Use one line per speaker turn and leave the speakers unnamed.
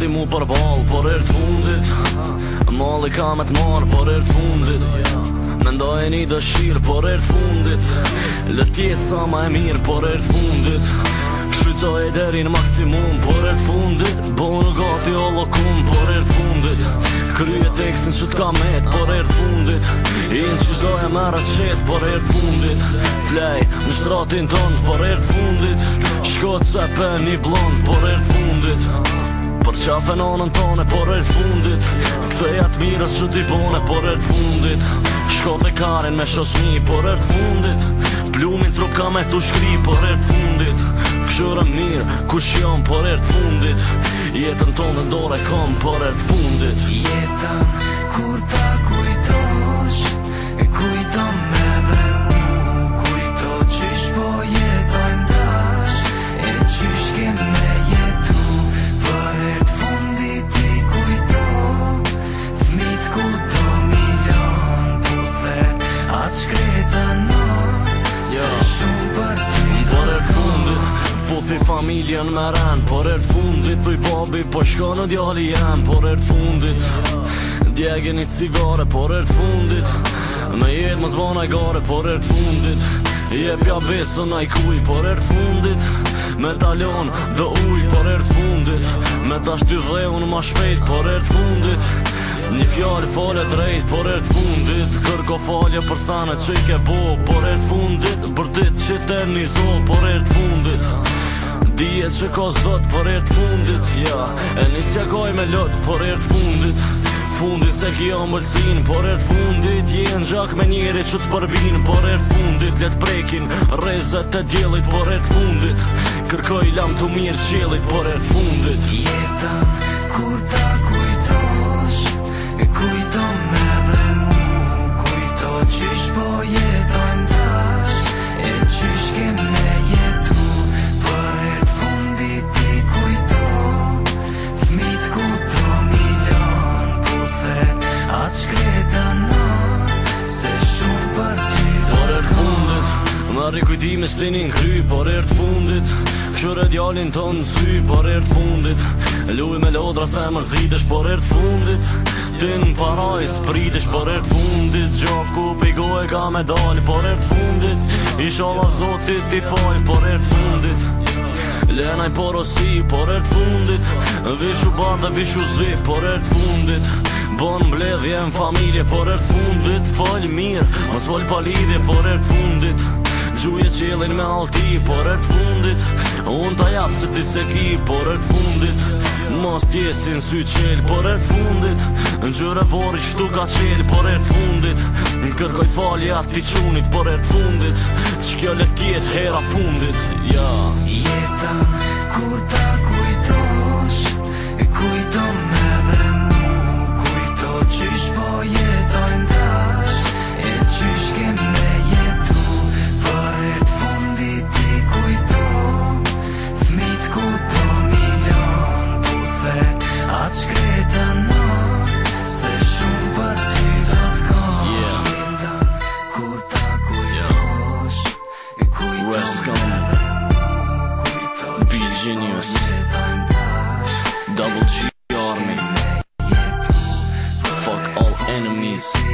gati mu përball, por herë fundit malli ka me t'marr, por herë fundit mendoj një dëshirë, por herë fundit le t'jetë sa ma e mirë, por herë fundit shfrytoj deri në maksimum, por herë fundit bonë gati o lokum, por herë fundit krye tekstin që t'ka met, por herë fundit inqizoj e mera qet, por herë fundit flej në shtratin tënd, por herë fundit shkot se pen një blond, por herë fundit për qafe nonën tone, por herë fundit ktheja t'mirës që t'i bone, por herë fundit shkot e karin me shoshni, por herë fundit plumin trup ka me t'u shkri, por herë fundit këshërëm mirë, kush jam, por herë fundit jetën tonë në dore kom, por herë fundit
jetën kur ta kujtosh e kujton me dhe mu kujto qysh po jetojnë dash e qysh ke me jetu për herë fundit i kujto fmit ku do milion puther atë shkreta non se shumë për ty
por herë fundit puthi familjen me ren, por herë fundit thuj babi po shko në djali jem, por herë fundit djegin një cigare, por herë fundit me jetë mos bana i gare, por herë fundit jepja besën a i kuj, por herë fundit me talon dhe uj, por herë fundit me ta shty dheun ma shpejt, por herë fundit një fjallë falje drejt, por herë fundit kërko falje për sane që i ke bo, por herë fundit bërtit që të një zo, por herë fundit dijet që ka zot, por herë fundit ja, e nisja gaj me lot, por herë fundit fundit se kjo mëllësin, por herë fundit jenë gjak me njeri që t'përbin, por herë fundit let prekin rezet e djelit, por herë fundit kërkoj lam të mirë qelit, por herë fundit
jetën kur ta kujtosh e kujto me dhe mu kujto qysh po jetojnë dash e qysh ke me jetu për herë fundit i kujto fmit ku do milion puther atë shkreta non se shumë për ty
por herë fundit marri kujtime shtinin kry, por herë fundit këshure djalin të në sy, por herë fundit luj me lodra se mërzitesh, por herë fundit tin paraj spritesh, por herë fundit gjaku pigoj ka me dal, por herë fundit inshallah zotit t'i fal, por herë fundit lenaj porosi, por herë fundit vishu bar dhe vishu zi, por herë fundit bon mbledhje në familje, por herë fundit fal mirë, mos fal pa lidhje, por herë fundit gjuje qelin me alti, por herë fundit unë ta jap se ti se ki, por herë fundit mos t'jesin sy qel, por herë fundit në gjëre vori shtu ka qel, por herë fundit në kërkoj falje ati qunit, por herë fundit që kjo le tjet hera fundit ja
jetën kur ta kujtosh e kujto me dhe mu kujto qysh po jetojnë dash e qysh ke me jetu për herë fundit i kujto fmit ku do milion puther atë shkreta non se shumë për ty do t'kom jetën kur ta kujtosh e kujto me dhe
Genius Double G Army Fuck all enemies